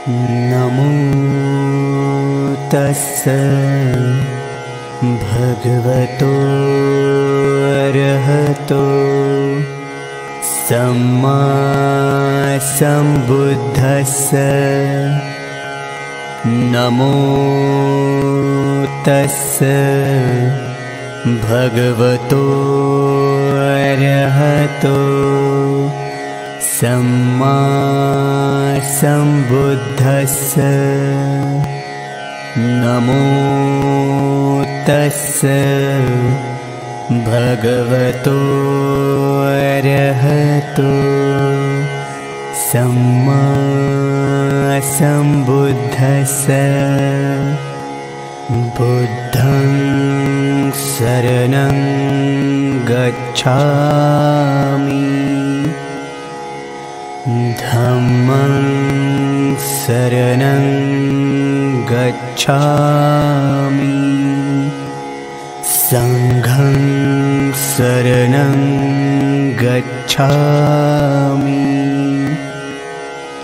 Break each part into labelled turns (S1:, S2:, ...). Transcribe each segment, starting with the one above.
S1: नमो तस्स भगवतो अरहतो सम्मा सम्बुद्धस्स। नमो तस्स भगवतो अरहतो सम्मा सम्बुद्धस्स। नमो तस्स भगवतो अरहतो सम्मा सम्बुद्धस्स। बुद्धं शरणं गच्छामि, धम्मं शरणं गच्छामि, संघं शरणं गच्छामि,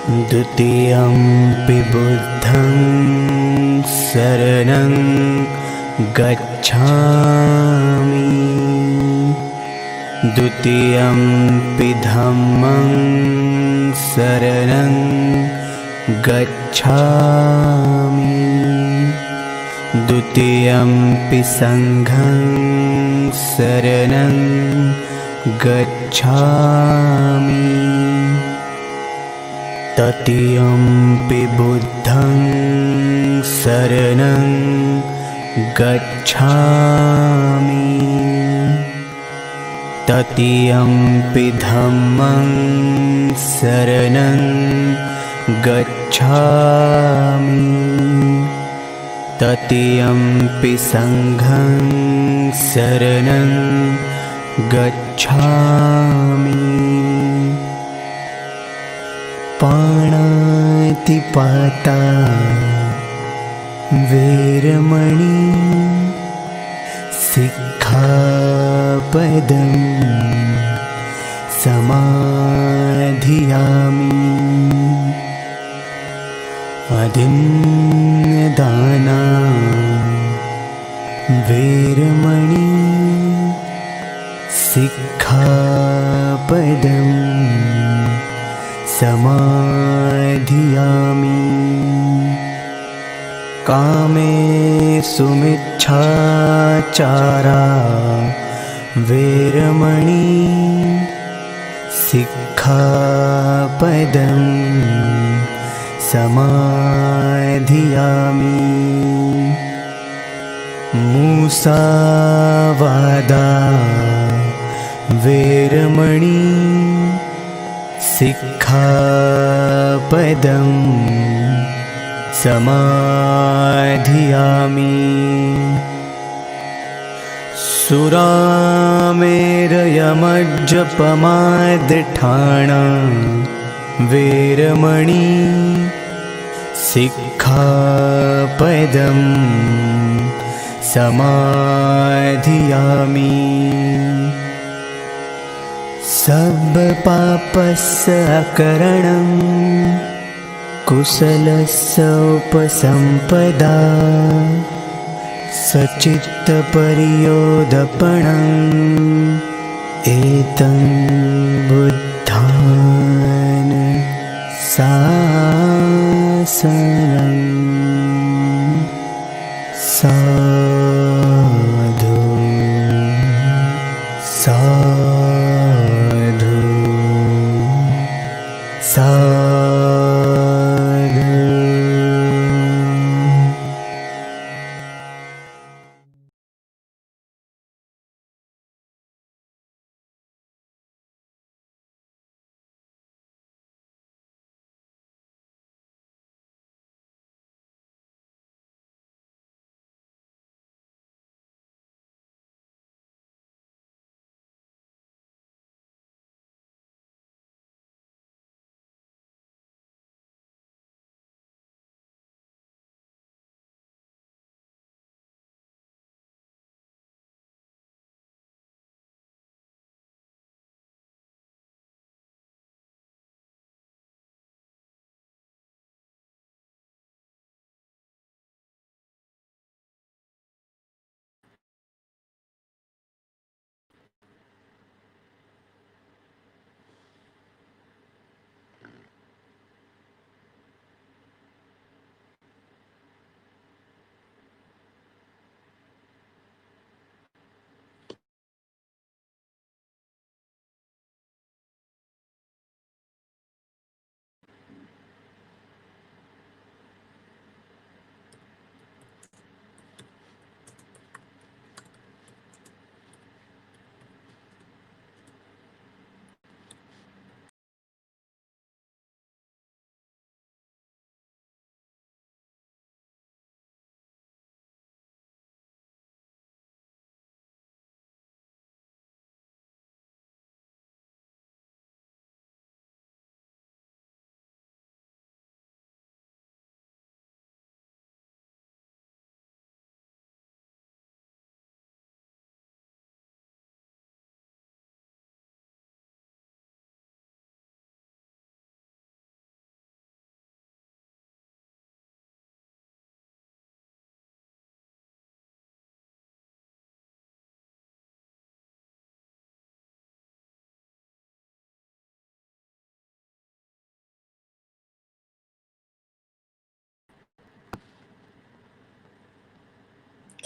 S1: द्वितीयंपि बुद्धं शरणं गच्छामि, द्वितीयंपि धम्मं शरणं गच्छामि, द्वितीयंपि संघं शरणं गच्छामि, तृतीयंपि बुद्धं शरणं गच्छामि, तृतीयंपि धम्मं शरणं गच्छामि, तृतीयंपि संघं शरणं गच्छामि। पाणातिपाता वेरमणि सिक्खापदं समाधियामि, अदिन्नदाना वेरमणि सिक्खापदं समाधियामि, कामेषु मिच्छाचारा वेरमणि सिक्खापदं समाधियामि, मुसावादा वेरमणि सिक्खापदं समाधियामि, सुरामेरयमज्जपमादठाना वेरमणि सिक्खापदं समाधियामि, सर्वपापस्य अकरणं कुशलस्य उपसम्पदा, सच्चित्तपरियोदपणम् एतं बुद्धान् शासनम्। साधु साधु साधु।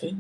S2: Okay.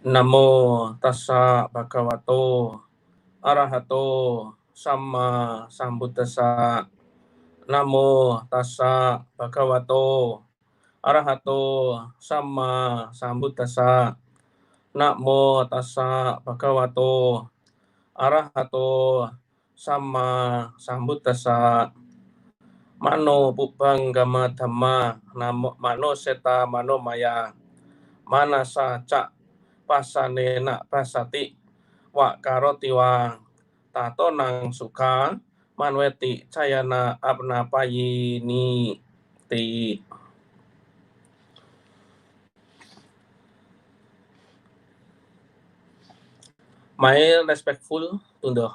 S2: Namo tassa bhagavato arahato samma sambuddhassa. Namo tassa bhagavato arahato samma sambuddhassa. Namo tassa bhagavato arahato samma sambuddhassa. Mano pubbang gama dhamma namo mano seta mano maya manasa cak pasanena pasati wa karoti wa tato nang suka manweti cayana apnapayini ti. My respectful to the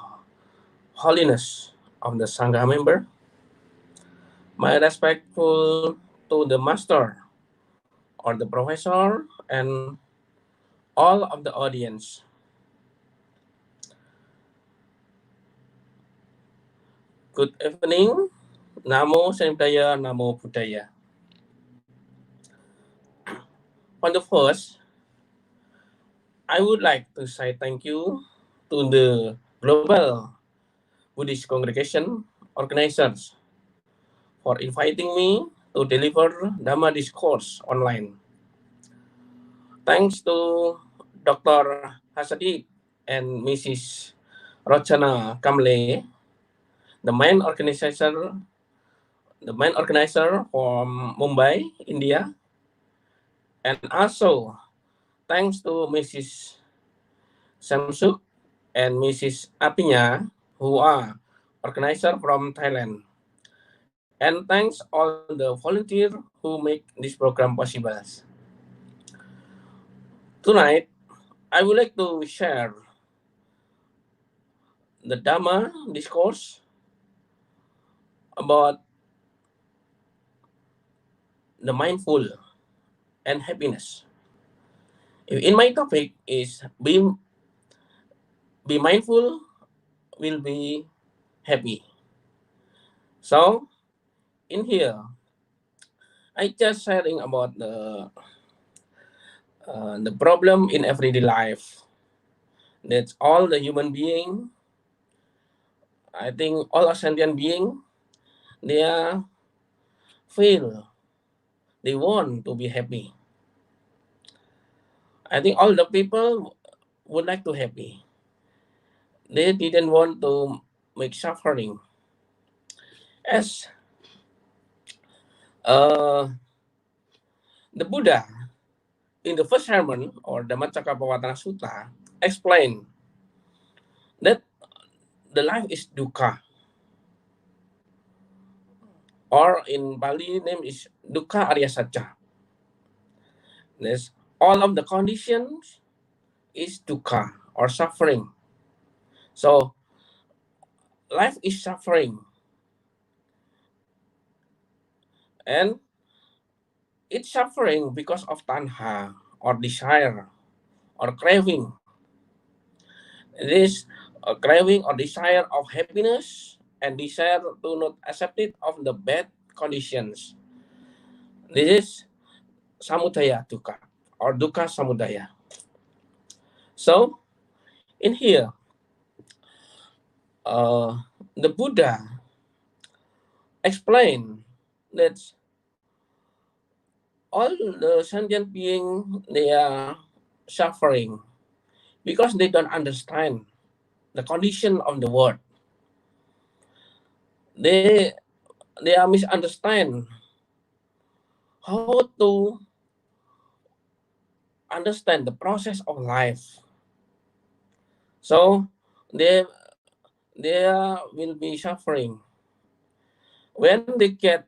S2: holiness of the Sangha member. My respectful to the master or the professor and all of the audience. Good evening. Namo Sampaya, Namo Buddhaya. On the first, I would like to say thank you to the Global Buddhist Congregation organizers for inviting me to deliver Dhamma Discourse online. Thanks to Dr. Hasadi and Mrs. Rochana Kamle, the main organizer from Mumbai, India, and also thanks to Mrs. Samsuk and Mrs. Apinya, who are organizer from Thailand. And thanks all the volunteers who make this program possible. Tonight, I would like to share the Dhamma Discourse about the mindful and happiness. In my topic is be mindful, will be happy. So in here, I just sharing about the problem in everyday life. That's all the human being. I think all sentient being, they feel they want to be happy. I think all the people would like to happy. They didn't want to make suffering. As the Buddha in the first sermon or Dhammacakkappavattana Sutta explained that the life is dukkha, or in Bali name is dukkha arya satcha. This all of the conditions is dukkha or suffering. So life is suffering, and it's suffering because of tanha or desire or craving. This craving or desire of happiness and desire to not accept it of the bad conditions. This is samudaya dukkha or dukkha samudaya. So in here, the Buddha explained that all the sentient beings, they are suffering because they don't understand the condition of the world. They are misunderstand how to understand the process of life. So they will be suffering when they get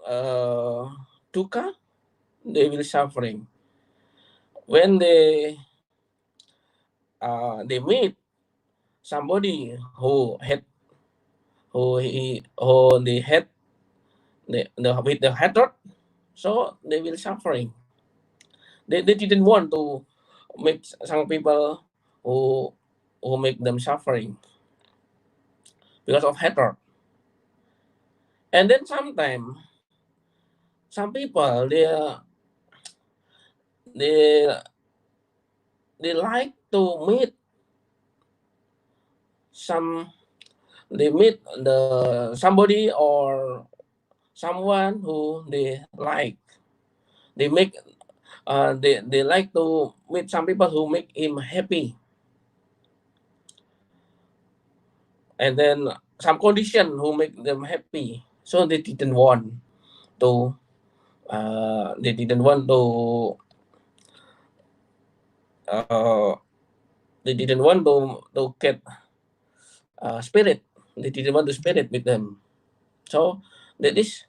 S2: dukkha, they will suffering. When they meet somebody who had who they had with the hatred, so they will suffering. They didn't want to make some people who make them suffering because of hatred. And then sometimes some people they they like to meet some they meet the somebody or someone who they like. They make they like to meet some people who make him happy, and then some condition who make them happy. So they didn't want to they didn't want to uh, they didn't want to get spirit. They didn't want to spirit with them. So that is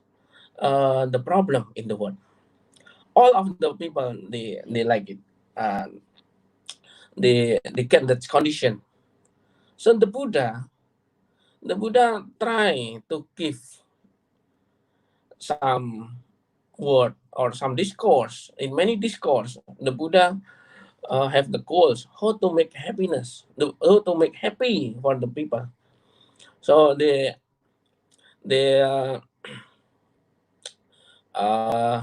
S2: the problem in the world. All of the people they like it. They get that condition. So the Buddha try to give some word or some discourse. In many discourse, the Buddha have the goals how to make happiness, how to make happy for the people. So they uh,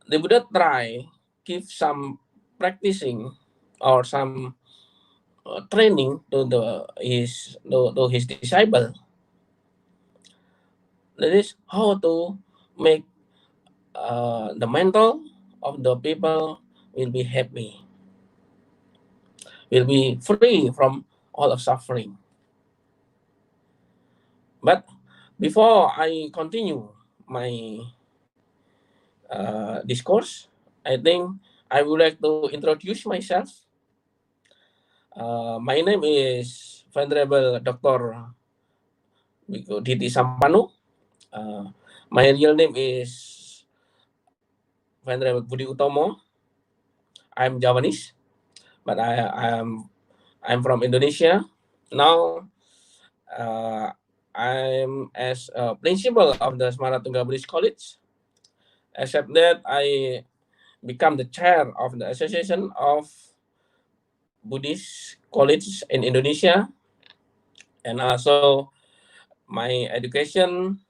S2: the Buddha try give some practicing or some training to his disciple. That is how to make the mental of the people will be happy, will be free from all of suffering. But before I continue my discourse, I think I would like to introduce myself. My name is Venerable Dr. Budi Ditthisampanno. Uh, my real name is Venerable Budi Utomo. I'm Javanese, but I'm from Indonesia. Now I'm as a principal of the Semaratungga Buddhist College. Except that I become the chair of the Association of Buddhist College in Indonesia, and also my education.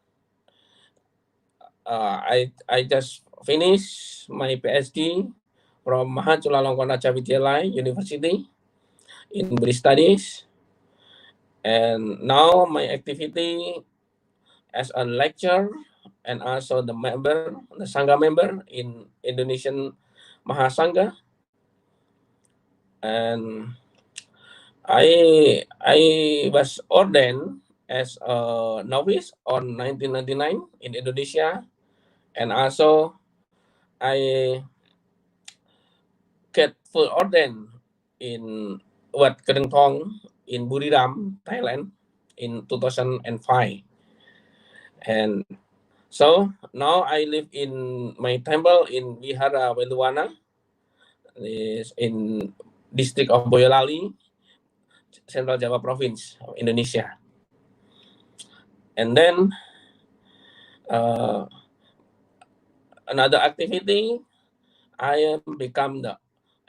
S2: I just finished my PhD from Mahachulalongkorn Vidyalaya University in Buddhist Studies, and now my activity as a lecturer and also the Sangha member in Indonesian Mahasangha, and I was ordained as a novice on 1999 in Indonesia, and also I get full ordained in Wat Kerentong in Buriram, Thailand in 2005. And so now I live in my temple in Vihara Weluwana, is in district of Boyolali, Central Java Province of Indonesia. And then another activity, I am become the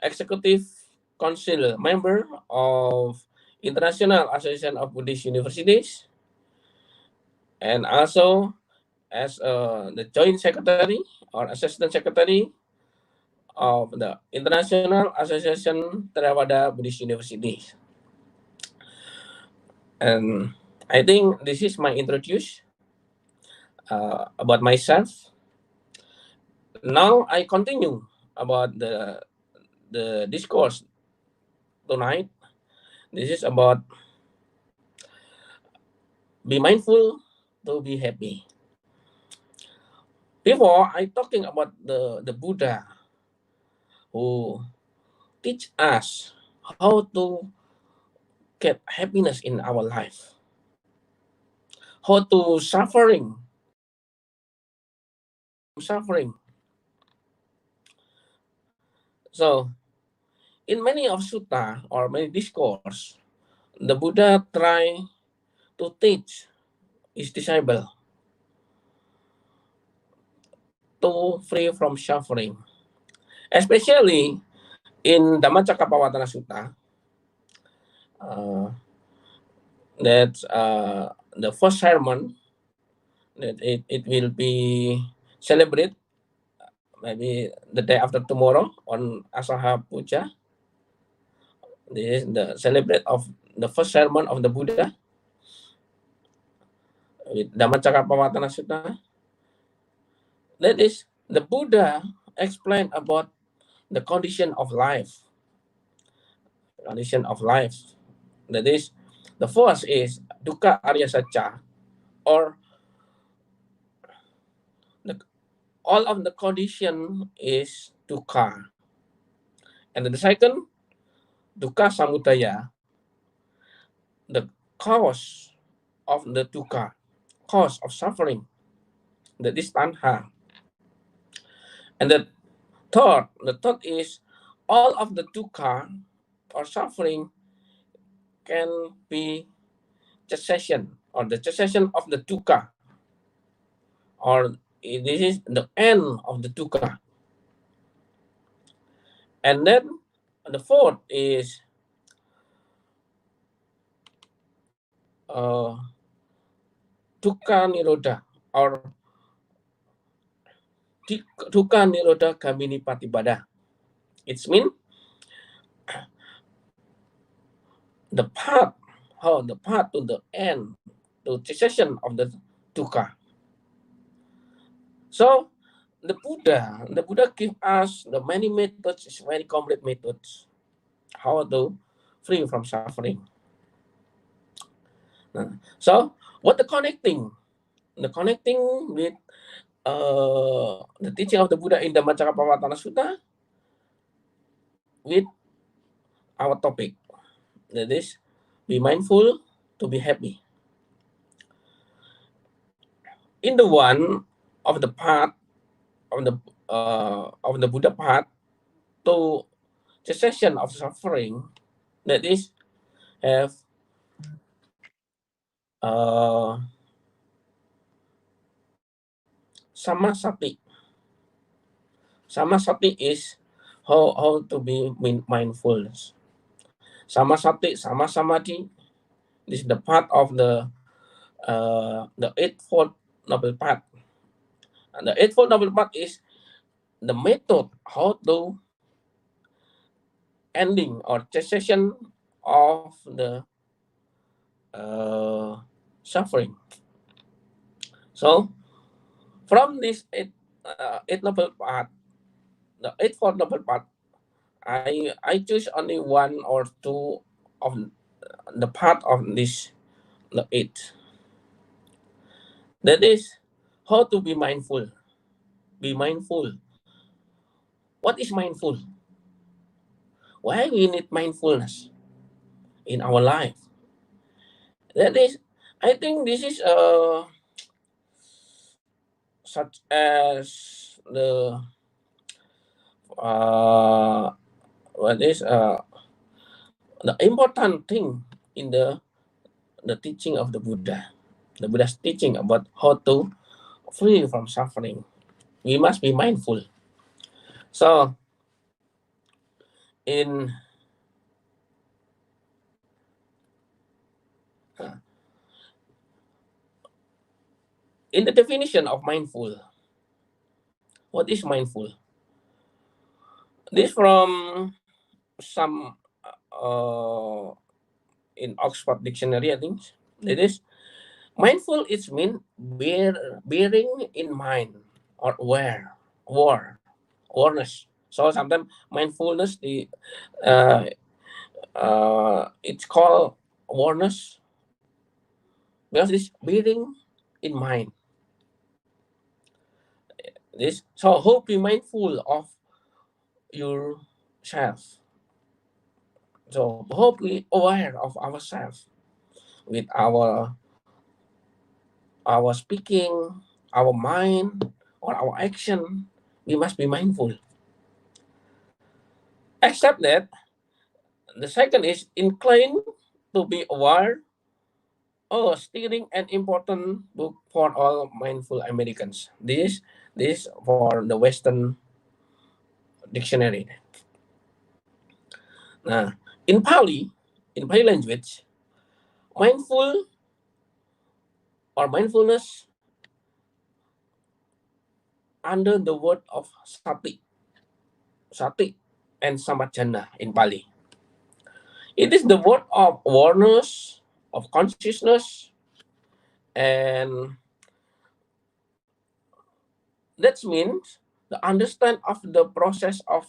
S2: executive council member of International Association of Buddhist Universities, and also as the joint secretary or assistant secretary of the International Association Theravada Buddhist Universities. And I think this is my introduction about myself. Now I continue about the discourse tonight. This is about be mindful to be happy. Before I talking about the Buddha who teach us how to get happiness in our life. how to suffering. So in many of sutta or many discourse, the Buddha try to teach his disciple to free from suffering. Especially in Dhamma Sutta, that the first sermon that it will be celebrated maybe the day after tomorrow on Asaha Puja. This is the celebrate of the first sermon of the Buddha with Dhamma Sutta. That is the Buddha explained about the condition of life. That is, the first is dukkha arya sacha, or all of the condition is dukkha. And the second, dukkha samudaya, the cause of the dukkha, cause of suffering, that is tanha. And the third is all of the dukkha or suffering can be cessation, or the cessation of the dukkha, or this is the end of the dukkha. And then the fourth is dukkha nirodha, or dukkha nirodha gamini patibada. It means the path to the end, to cessation of the dukkha. So the Buddha give us the many methods, very complete methods, how to free from suffering. So what the connecting with the teaching of the Buddha in the Dhamma Sutta with our topic, that is, be mindful to be happy. In the one of the path of the Buddha path to cessation of suffering, that is, have samasati. Samasati is how to be mindfulness. Samasati, sama samadhi. This is the part of the Eightfold Noble Path. And the Eightfold Noble Path is the method how to ending or cessation of the suffering. So from this eight noble path, the Eightfold Noble Path, I choose only one or two of the part of this, the eight. That is how to be mindful. Be mindful. What is mindful? Why we need mindfulness in our life? That is, I think this is such as the what is the important thing in the teaching of the Buddha. The Buddha's teaching about how to free from suffering. We must be mindful. So in the definition of mindful, what is mindful? This from some in Oxford Dictionary, I think. It is mindful. It means bearing in mind or awareness. So sometimes mindfulness it's called awareness because it's bearing in mind. This so hope be mindful of yourself. So hope we aware of ourselves with our our speaking, our mind, or our action, we must be mindful. Except that, the second is inclined to be aware. Oh, steering an important book for all mindful Americans. This for the Western dictionary. Nah, in Pali language, mindful or mindfulness under the word of sati and samadjana in Pali. It is the word of awareness, of consciousness, and that means the understand of the process of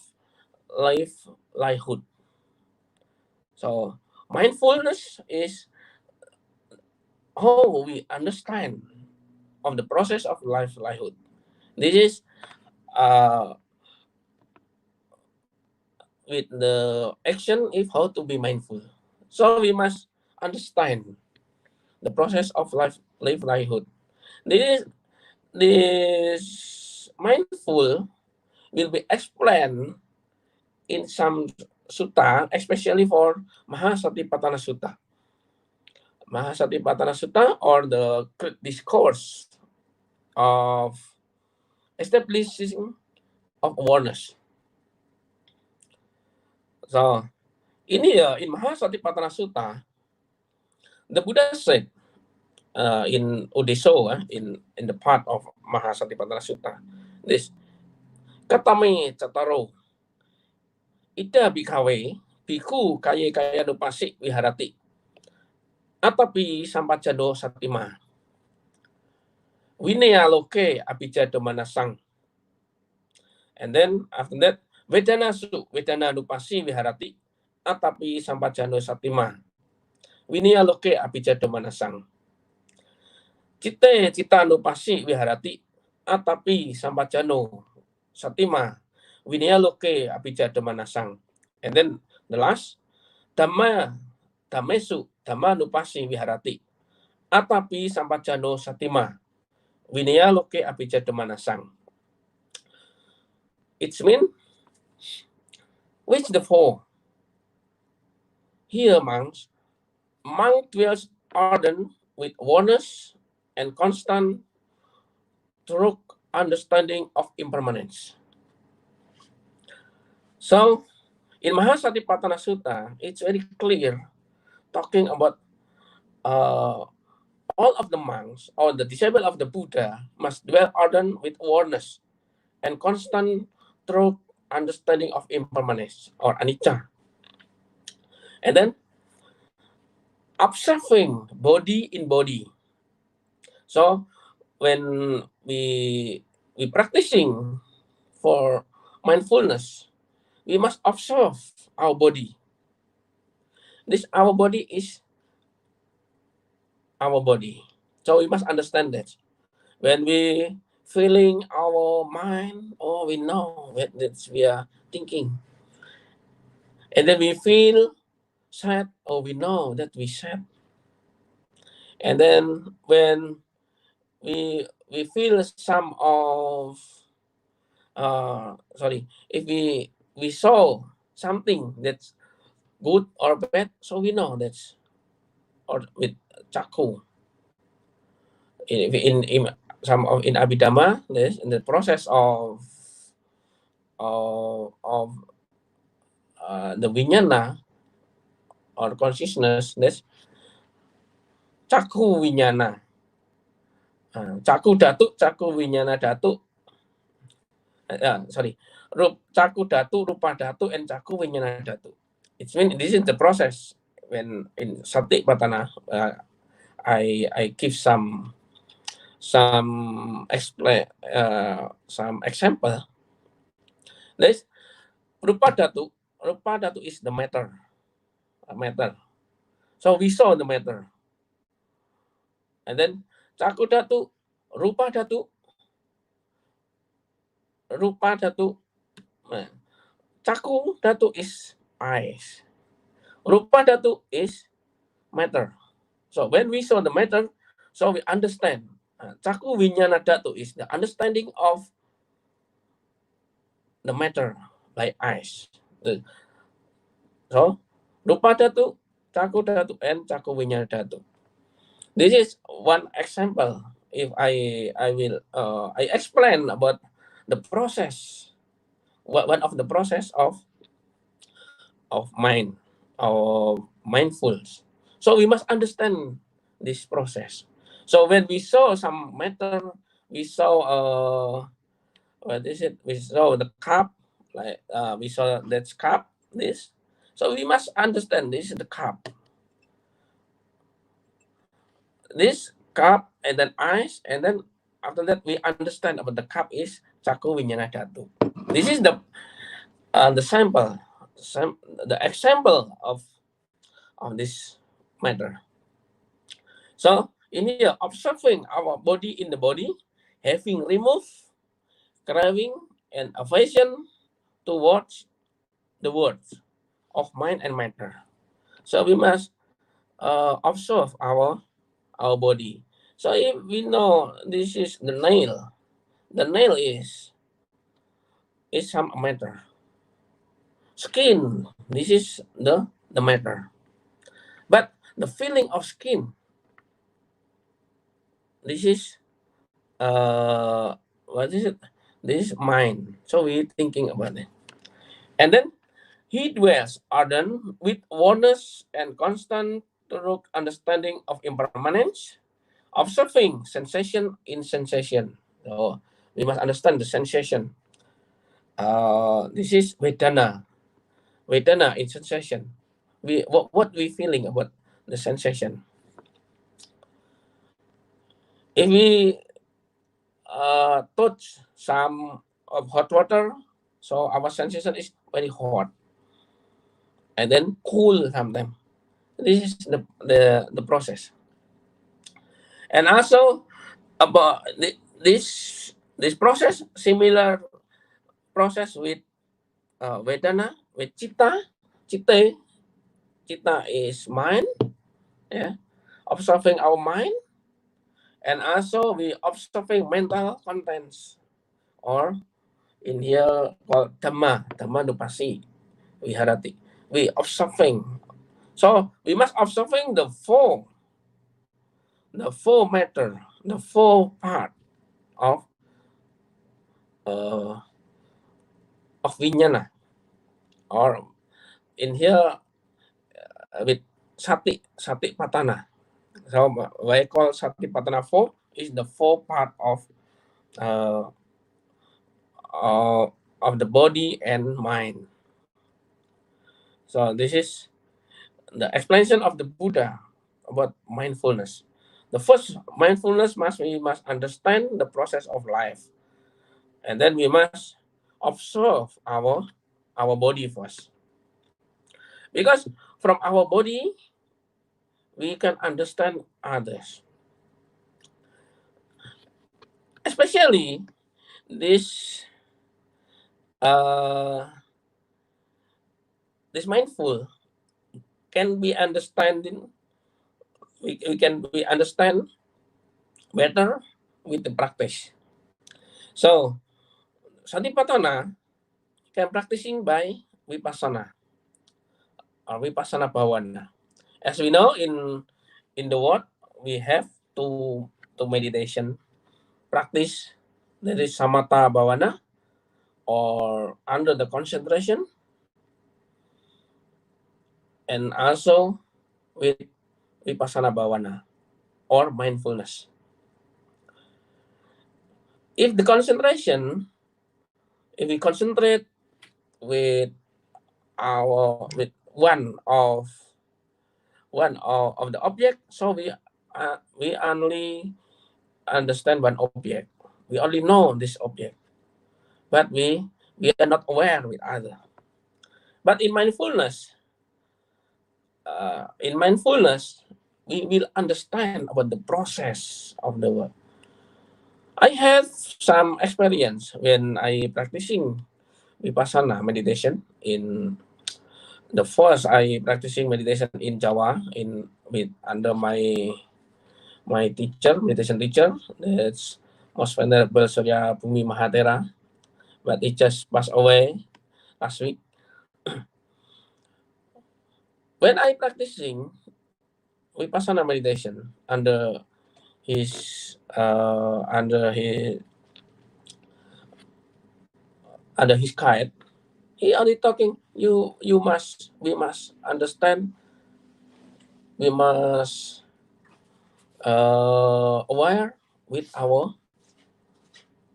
S2: livelihood. So mindfulness is how we understand of the process of livelihood. This is with the action if how to be mindful. So we must understand the process of livelihood. This mindful will be explained in some sutta, especially for Mahasatipatthana Sutta. Mahasatipatthana Sutta, or the discourse of establishing of awareness. So in here, in Mahasatipatthana Sutta, the Buddha said in Udeso, in the part of Mahasatipatthana Sutta, this katame cataro ida bikawe biku kaya nupasi viharati atapi sampajano satima winaya loke abijado manasang. And then after that, vedana nupasi viharati atapi sampajano satima winaya loke abijado manasang. Cita nupasi viharati atapi sampajano satima winaya loke abijado manasang. And then the last, Dhammesu nupasi viharati atapi sampajano satima winaya loke abijado manasang. It means which the four? Here monk dwells ardent with awareness and constant through understanding of impermanence. So in Mahasatipatthana Sutta, it's very clear talking about all of the monks or the disciple of the Buddha must dwell ardent with awareness and constant through understanding of impermanence or anicca. And then observing body in body. So when we practicing for mindfulness, we must observe our body. Our body is our body. So we must understand that. When we feeling our mind, oh, we know that we are thinking. And then we feel sad, oh, we know that we sad. And then when we feel some of if we saw something that's good or bad, so we know that's or with chaku. In some of in Abhidhamma, this in the process of the vinyana or consciousness, that's caku vinyana. Caku datu, caku vinyana datu. Caku datu, rupa datu, and caku vinyana datu. It means this is the process. When in Satipatthana, I give some example. This rupa datu is the matter. So we saw the matter. And then caku datu, rupa datu. Caku datu is eyes. Rupa datu is matter. So when we saw the matter, so we understand Caku Winyana Dhatu is the understanding of the matter like eyes. So, Rupa Dhatu, Caku Dhatu, and Caku Winyana Dhatu. This is one example. If I will I explain about the process, one of the process of mind or mindfulness. So we must understand this process. So when we saw some matter, we saw what is it? We saw the cup, like we saw that cup. This, so we must understand this is the cup. This cup and then eyes, and then after that we understand about the cup is Caku Winyana Dhatu. This is the sample, the example of this matter. So in here, observing our body in the body, having removed craving and aversion towards the words of mind and matter. So we must observe our body. So if we know this is the nail is some matter. Skin, this is the matter. But the feeling of skin, this is what is it? This is mind. So we thinking about it. And then he dwells ardent with oneness and constant thorough understanding of impermanence, observing sensation in sensation. So we must understand the sensation. This is Vedana. Vedana in sensation. What we feeling about the sensation. If we touch some of hot water, so our sensation is very hot, and then cool sometimes. This is the process. And also about this process, similar process with Vedana, with Chitta. Chitta is mind, yeah, observing our mind, and also we observing mental contents, or in here called Dhamma Nupasi, Viharati. We observing. So we must observing the four matter, the four part of Vijnana, or in here with Sati Patana. So what I call Sati Patana 4 is the four part of the body and mind. So this is the explanation of the Buddha about mindfulness. The first mindfulness we must understand the process of life, and then we must observe our body first. Because from our body, we can understand others. Especially this this mindful can be understanding. We understand better with the practice. So Satipatthana can practicing by Vipassana or Vipassana Bhavana. As we know, in the world we have two meditation practice. That is Samatha Bhavana, or under the concentration, and also with Vipassana Bhavana or mindfulness. If the concentration, if we concentrate with one of the object, so we only understand one object. We only know this object, but we are not aware with other. But in mindfulness, we will understand about the process of the work. I have some experience when I practicing Vipassana meditation. In the first, I practicing meditation in Jawa under my my teacher, meditation teacher. That's Most Venerable Surya Bumi Mahatera, but he just passed away last week. When I practicing vipassana meditation his uh, under his under his guide, he only talking we must understand, we must aware with our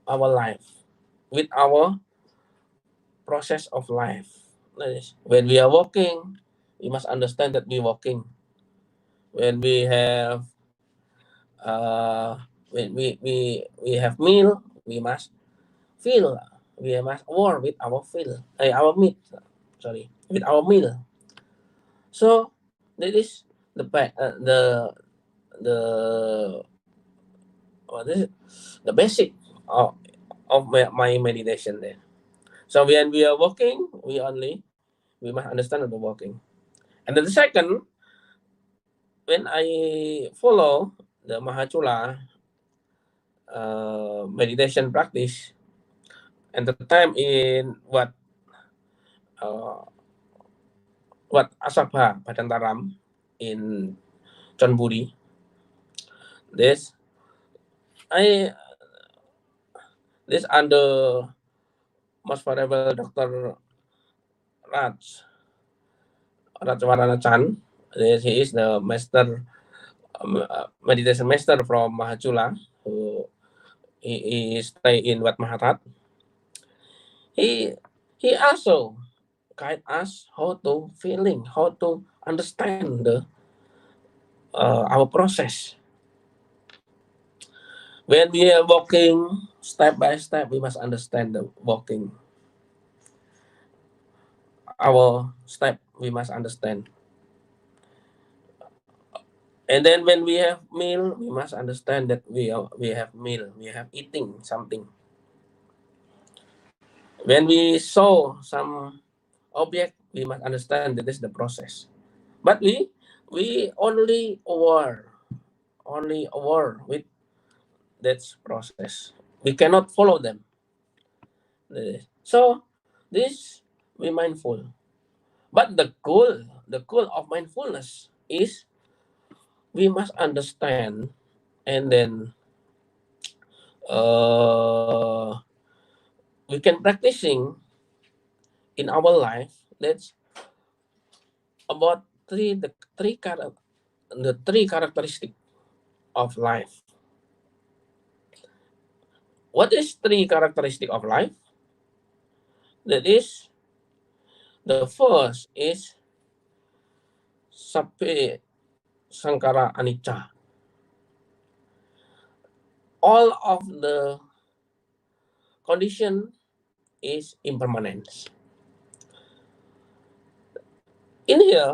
S2: life, with our process of life. When we are walking, we must understand that we're walking. When we have when we have meal, we must feel. We must aware with our our meat. Sorry, with our meal. So that is the what is it? The basic of my meditation there. So when we are walking, we must understand the walking. And then the second, when I follow the Mahachula meditation practice, and the time in uh, what Asabha Padantaram in Chonburi, this I this under Most Venerable Dr. Rajwarana Chan. This, he is the master meditation master from Mahachula, who he stay in Wat Mahatat. He also guide us how to feeling, how to understand our process. When we are walking step by step, we must understand the walking. Our step, we must understand. And then when we have meal, we must understand that we have meal, we have eating something. When we saw some object, we must understand that this is the process. But we only aware with that process. We cannot follow them. So this be mindful. But the goal of mindfulness is we must understand, and then uh, we can practicing in our life. That's about the three characteristic of life. What is three characteristic of life? That is, the first is sape sankara anicca. All of the condition is impermanence. In here,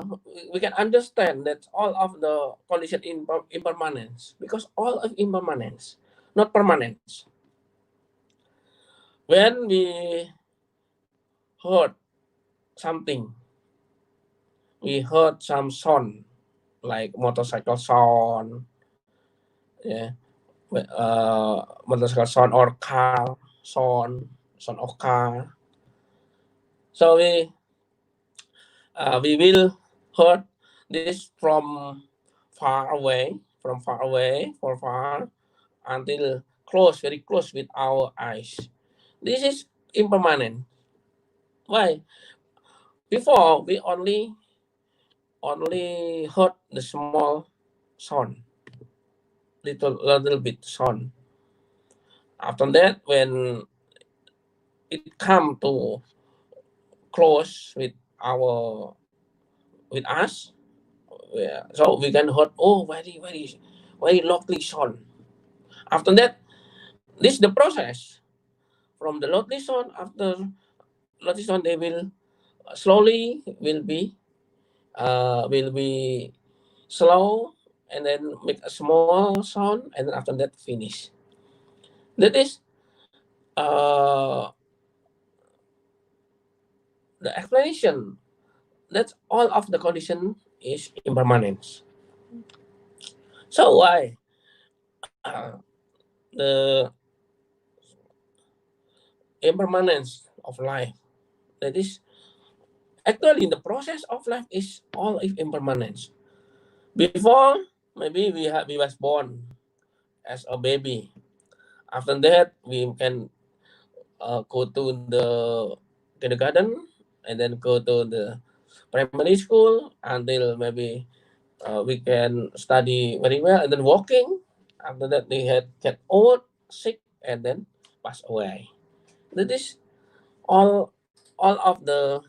S2: we can understand that all of the condition impermanence, because all of impermanence, not permanence. When we heard something, we heard some sound like motorcycle sound, yeah, motorcycle sound or car sound of car. So we will heard this from far away, for far, until close, very close with our eyes. This is impermanent. Why? Before we only heard the small sound, little bit sound. After that, when it come to close with us, so we can heard, oh, very lovely sound. After that, this is the process from the lovely sound. After lovely sound, they will slowly will be slow, and then make a small sound, and then after that finish. That is uh, the explanation. That all of the condition is impermanence. So why? the impermanence of life. That is, actually, the process of life is all impermanence. Before, maybe we was born as a baby. After that, we can go to the kindergarten and then go to the primary school until maybe we can study very well and then walking. After that, they had get old, sick, and then pass away. That is all of the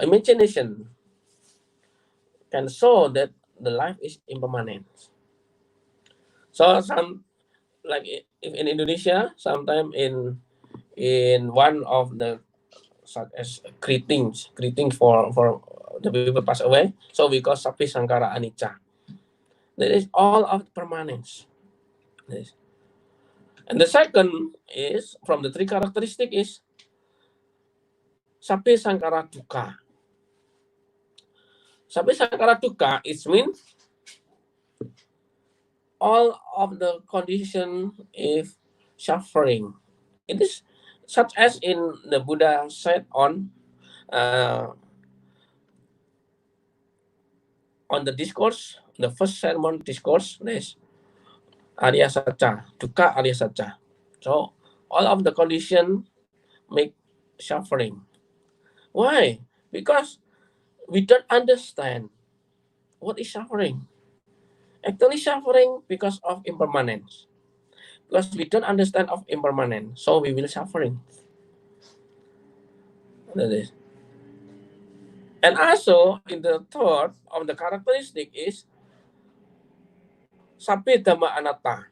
S2: imagination can show that the life is impermanent. So some, like if in Indonesia, sometimes in one of the such as greetings for the people pass away. So we call sapi sangkara anicca. That is all of permanence. Yes. And the second is from the three characteristic is sapi sangkara dukkha. Sapi sangkara dukkha, it means all of the condition is suffering. It is such as in the Buddha said uh, on the discourse, the first sermon discourse, this Arya Satcha, Dukkha Arya Satcha. So all of the condition make suffering. Why? Because we don't understand what is suffering. Actually, suffering because of impermanence. Because we don't understand of impermanence, so we will suffering. That is. And also in the third of the characteristic is sapi dhamma anatta.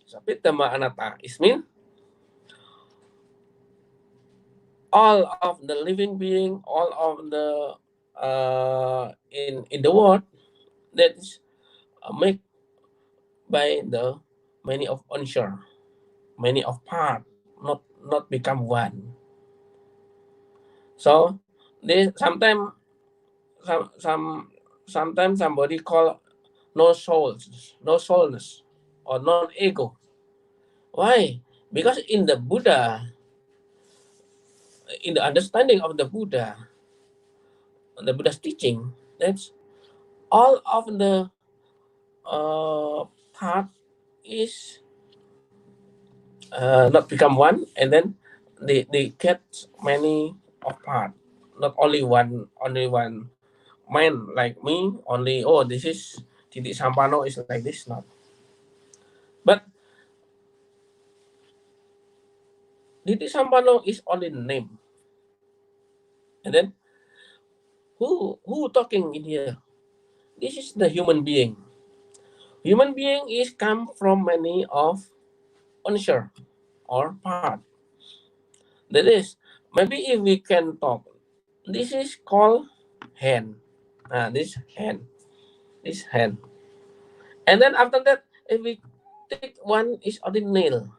S2: Sapi dhamma anatta is mean all of the living being, all of the in the world that is made by the many of unsure, many of part, not become one. So they sometimes somebody call no souls, no soulness, or non-ego. Why? Because in the Buddha, in the understanding of the Buddha's teaching, that's all of the part is not become one, and then they get many of part, not only one man like me, only, oh, this is Ditthisampanno is like this, not. But Ditthisampanno is only the name. And then who talking in here? This is the human being. Human being is come from many of unsure or part. That is, maybe if we can talk, this is called hand. This hand. This hand. And then after that, if we take one is only nail.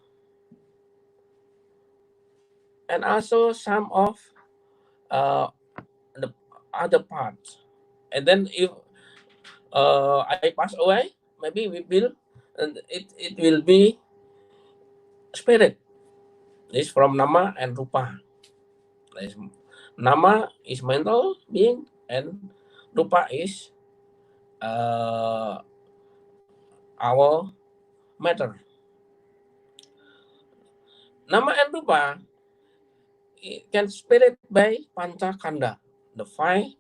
S2: And also some of the other parts. And then if I pass away, maybe we will, and it will be spirit. This from nama and rupa. This, nama is mental being and rupa is our matter. Nama and rupa can spirit by panca kanda, the five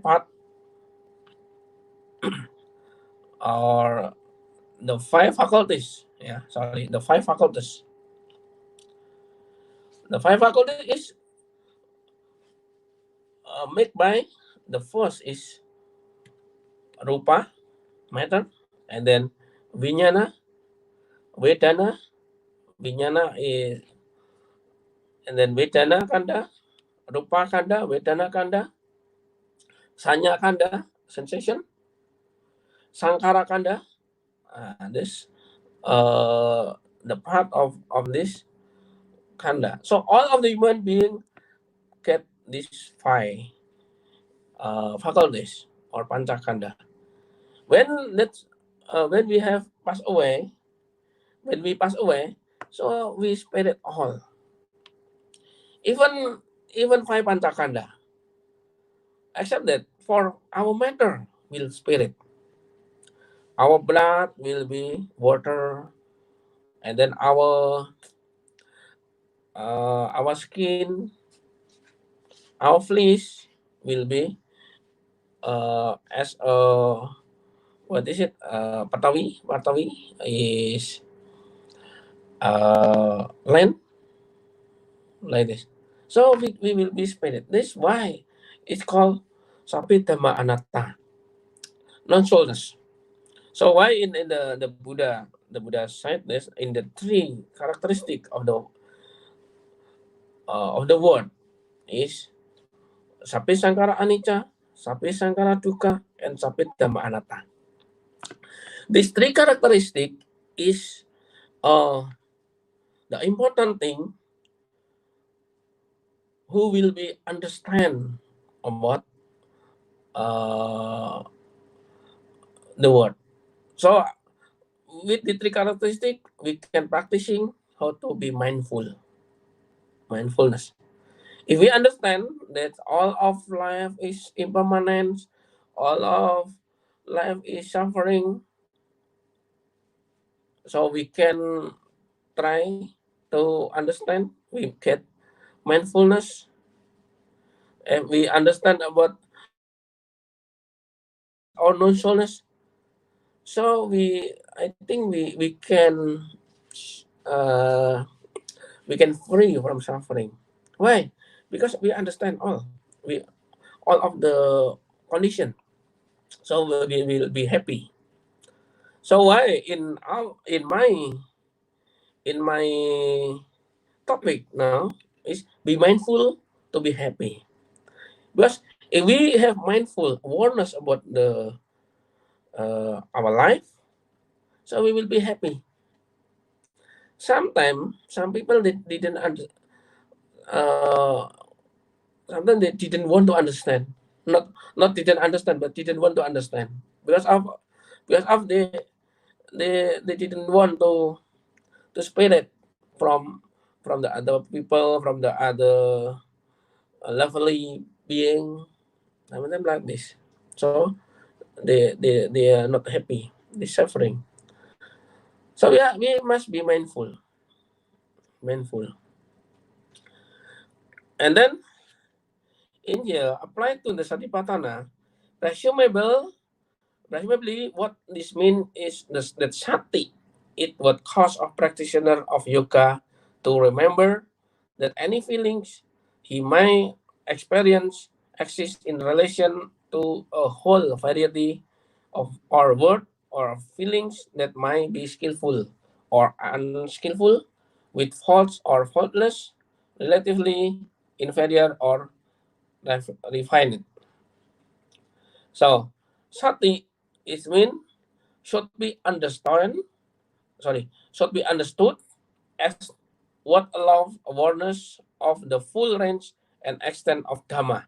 S2: part or the five faculties. Yeah, sorry, the five faculties. The five faculties is made by the first is rupa, matter, and then vijnana, vedana, vijnana is, and then vedana kanda, rupa kanda, vedana kanda, sanya kanda, sensation, sankara kanda. This the part of this kanda. So all of the human being get these five faculties or panca kanda. when we have passed away, when we pass away, so we spirit all. Even five pancakanda, except that for our matter will spirit. Our blood will be water, and then our skin, our flesh will be as a, what is it? Patawi. Patawi is land, like this. So we will be spirit. This is why it's called Sapi Dhamma Anatta, non-soulless. So why in the Buddha said this in the three characteristic of the word is Sapi Sangkara Anicca, Sapi Sangkara Dukkha, and Sapi Dhamma Anatta. These three characteristic is the important thing who will be understand about uh, the word. So with the three characteristic, we can practicing how to be mindfulness. If we understand that all of life is impermanent, all of life is suffering, so we can try to understand. We get mindfulness, and we understand about soulless or non-soulless. So I think uh, we can free from suffering. Why? Because we understand all of the condition. So we will be happy. So why in my topic now is be mindful to be happy. Because if we have mindful awareness about the our life, so we will be happy. Sometimes some people uh, sometimes they didn't want to understand. Not didn't understand, but didn't want to understand because of they didn't want to spread it from the other people, from the other lovely being, something like this. So they are not happy, they suffering. So yeah, we must be mindful. And then in here, applied to the Satipatthana, presumable presumably what this means is that sati it what cause of practitioner of yoga to remember that any feelings he may experience exist in relation to a whole variety of or word or feelings that might be skillful or unskillful, with faults or faultless, relatively inferior or refined. So sati is mean should be should be understood as what allows awareness of the full range and extent of Dhamma.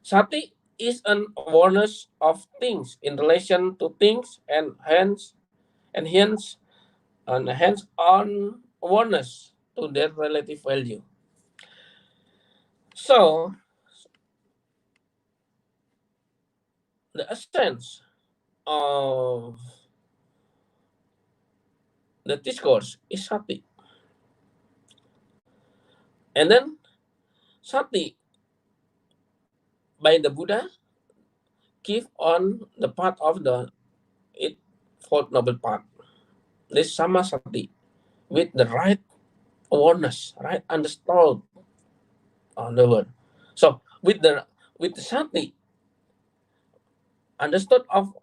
S2: Sati is an awareness of things in relation to things and hence on awareness to their relative value. So the essence of the discourse is sati. And then sati by the Buddha give on the part of the Fourth Noble Path. This samasati with the right awareness, right understood on the word. So with the sati understood of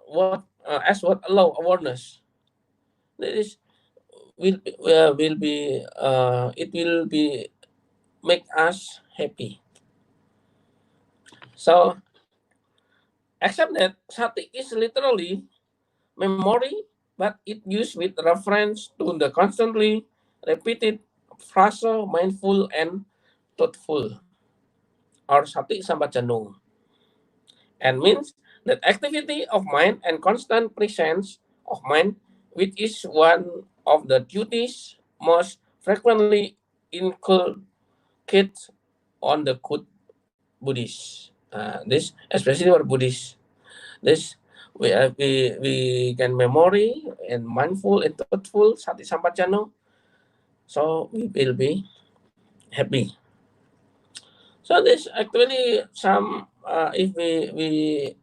S2: what as what allow awareness. This will be it will be make us happy. So except that sati is literally memory, but it used with reference to the constantly repeated phrase mindful and thoughtful or sati sampajano, and means That activity of mind and constant presence of mind, which is one of the duties most frequently inculcated on the good Buddhists. This especially for Buddhists. This we can memory and mindful and thoughtful sati sampajano, so we will be happy. So this actually some if we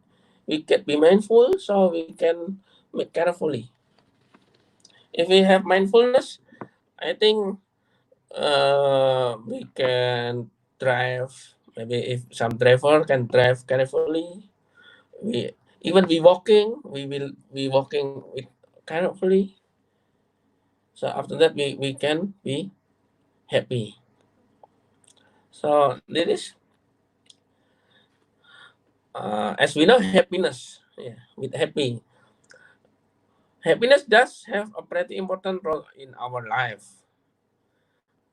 S2: can be mindful, so we can make carefully. If we have mindfulness, I think we can drive. Maybe if some driver can drive carefully, we even we walking, we will be walking with carefully. So after that, we can be happy. So this is as we know happiness. Yeah, with happiness does have a pretty important role in our life.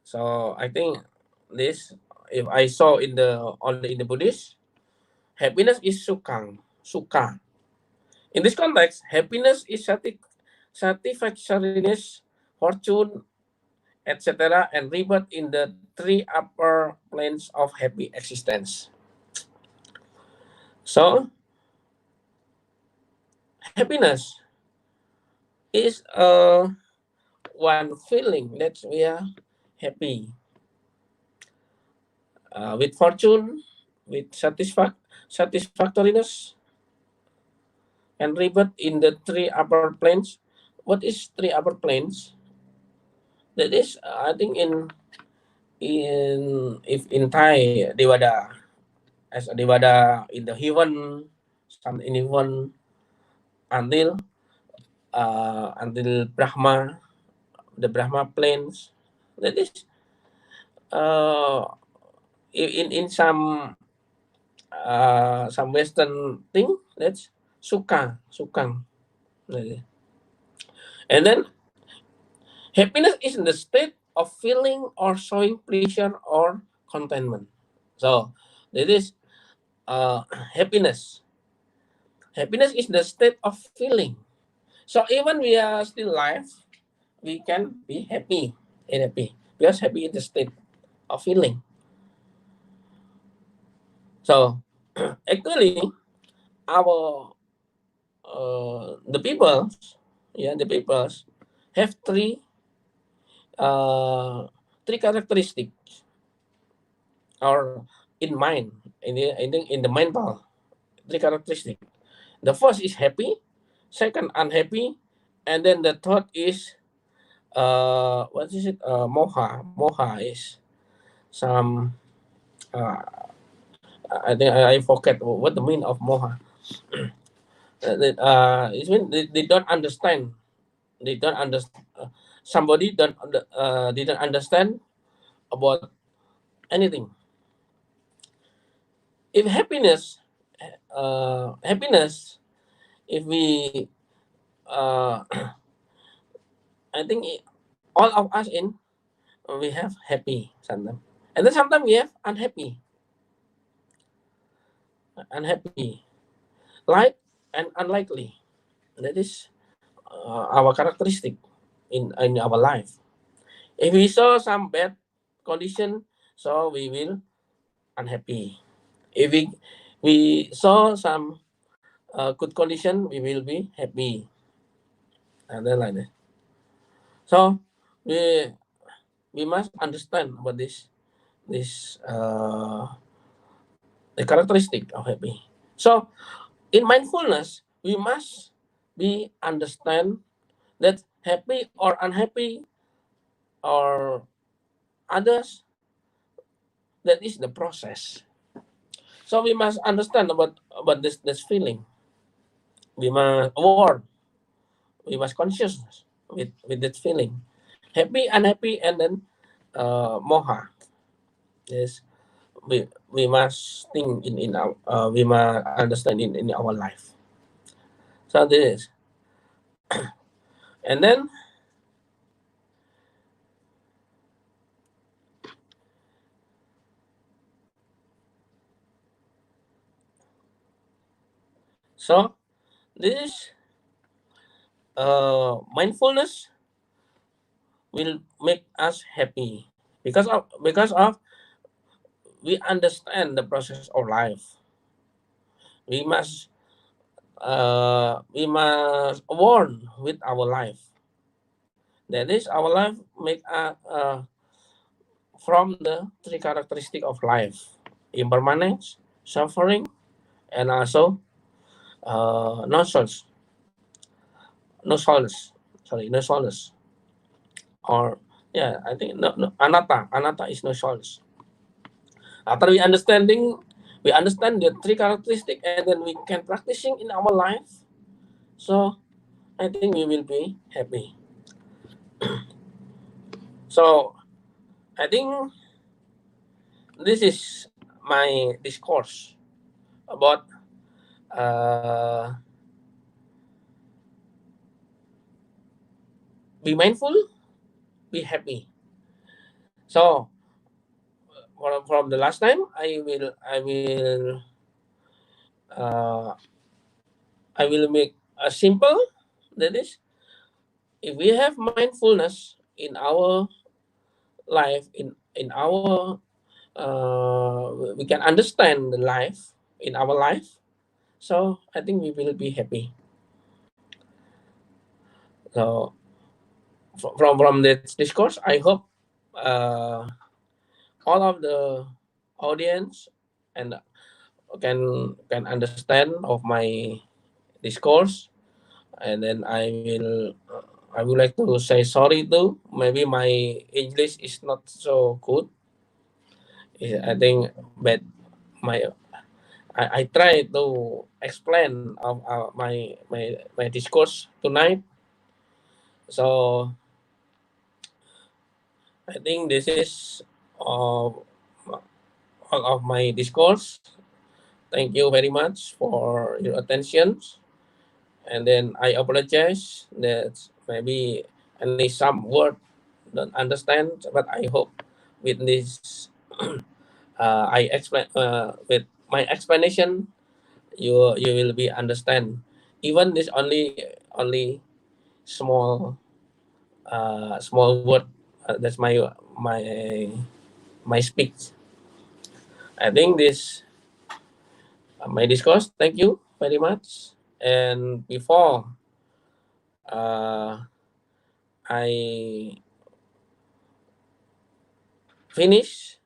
S2: So I think this, if I saw in the only in the Buddhist, happiness is suka. In this context, happiness is satisfactoriness, fortune, etc., and rebirth in the three upper planes of happy existence. So happiness is one feeling that we are happy, with fortune, with satisfactoriness, and rebirth in the three upper planes. What is three upper planes? That is, I think in Thai Devada, as a Devada in the heaven, some in heaven until until Brahma, the Brahma planes. That is uh, in some Western thing, that's sukang. And then happiness is the state of feeling or showing pleasure or contentment. So that is uh, happiness. Happiness is the state of feeling. So even we are still alive, we can be happy and happy because happy is the state of feeling. So actually, our the peoples, yeah, the peoples have uh, three characteristics or in mind in the mental three characteristics. The first is happy, second unhappy, and then the third is what is it? Moha. Moha is some uh, I think I forget what the meaning of moha. It means they don't understand. They don't understand. Somebody didn't understand about anything. If happiness, if we, I think all of us in we have happy sometimes, and then sometimes we have unhappy, like and unlikely. That is our characteristic in our life. If we saw some bad condition, so we will unhappy. If we saw some good condition, we will be happy. And then like that. So we we must understand about this the characteristic of happy. So in mindfulness, we must be understand that happy or unhappy or others, that is the process. So we must understand about this feeling. We must aware, we must conscious with that feeling, happy, unhappy, and then moha. Yes, we must think in our we must understand in our life. So this is, and then So this mindfulness will make us happy because of we understand the process of life. We must warn with our life. That is, our life make from the three characteristic of life: impermanence, suffering, and also no souls, no souls. Sorry, no souls. Or yeah, I think no anatta. Anatta is no souls. After we understand the three characteristic, and then we can practicing in our life. So I think we will be happy. So I think this is my discourse about uh, be mindful, be happy. So from the last time, uh, I will make a simple. That is, if we have mindfulness in our life, in our we can understand the life in our life. So I think we will be happy. So from this discourse, I hope uh, all of the audience and can understand of my discourse, and then I would like to say sorry too. Maybe my English is not so good. I think, but my I try to explain of my discourse tonight. So I think this is all of my discourse. Thank you very much for your attention. And then I apologize that maybe any some word don't understand, but I hope with this I explain with my explanation you will be understand. Even this only small small word. That's my my speech. I think this my discourse. Thank you very much. And before uh, I finish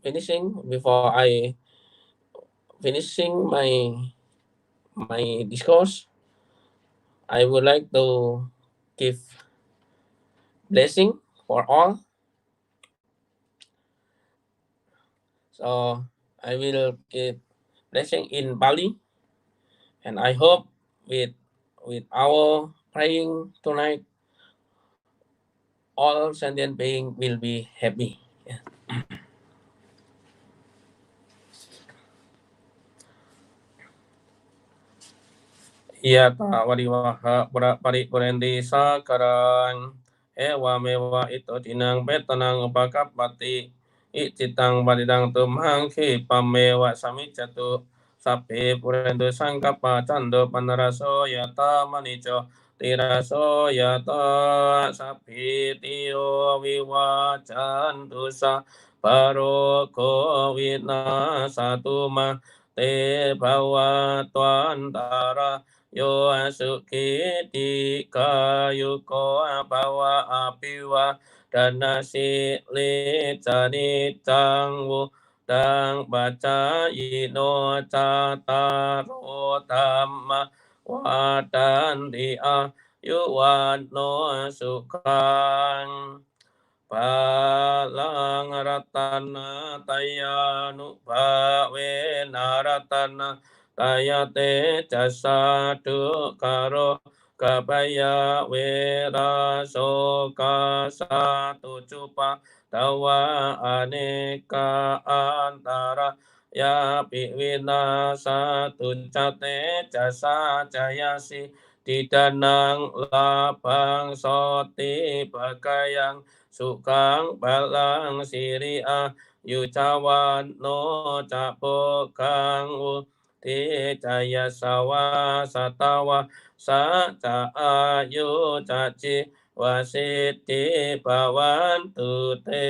S2: finishing before I finishing my discourse, I would like to give blessing for all. So I will give blessing in Bali, and I hope with our praying tonight, all sentient being will be happy. Yeah. Iya ta wadiwaha paripurenti sakarang ewa mewa ito tinang betanang upakapati icitang badidang tumhang ki pamewa samicatu sapi purendo sangkapa cando panaraso yata manico tiraso yata sapi tio wiwa candusa paro kowina satuma te bawa tuantara yo asuki di kayu ko bawa apiwa dan nasi li cani cangwu dang baca ino cataro dhamma wadan dia yuwan no sukang palang ratana tayanu bhawe naratana tayate jasa karo kabaya wera soka satu cupa tawa aneka antara ya piwina satu cate jasa jayasi di danang lapang soti bagayang sukang balang siria yucawan no capo kang te jaya sawa satawa saca ayu caci wasiti bawantu te.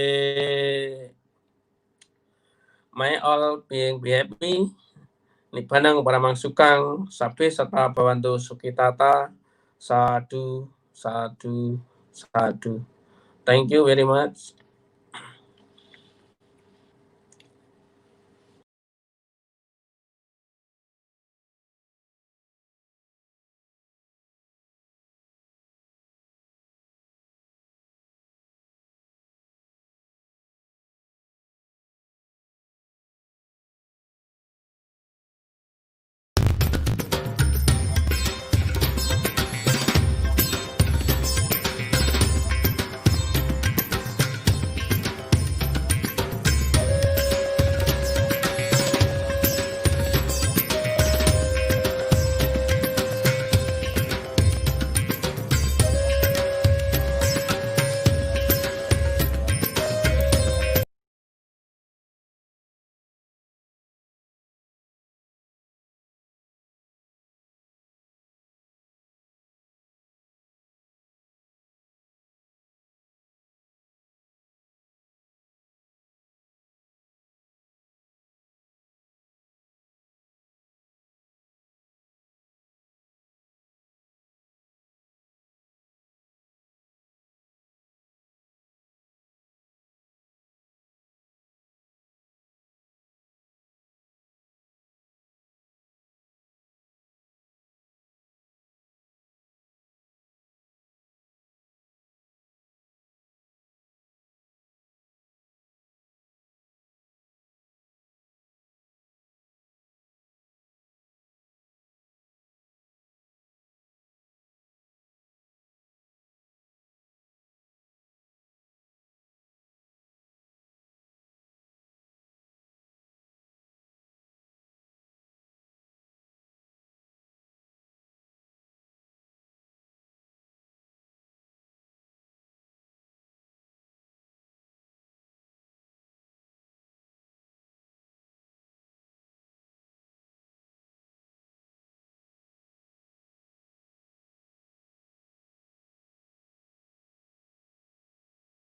S2: May all being be happy. Nibbanang paramang sukang sabe sata bawantu sukitata. Sadhu, sadhu, sadhu. Thank you very much.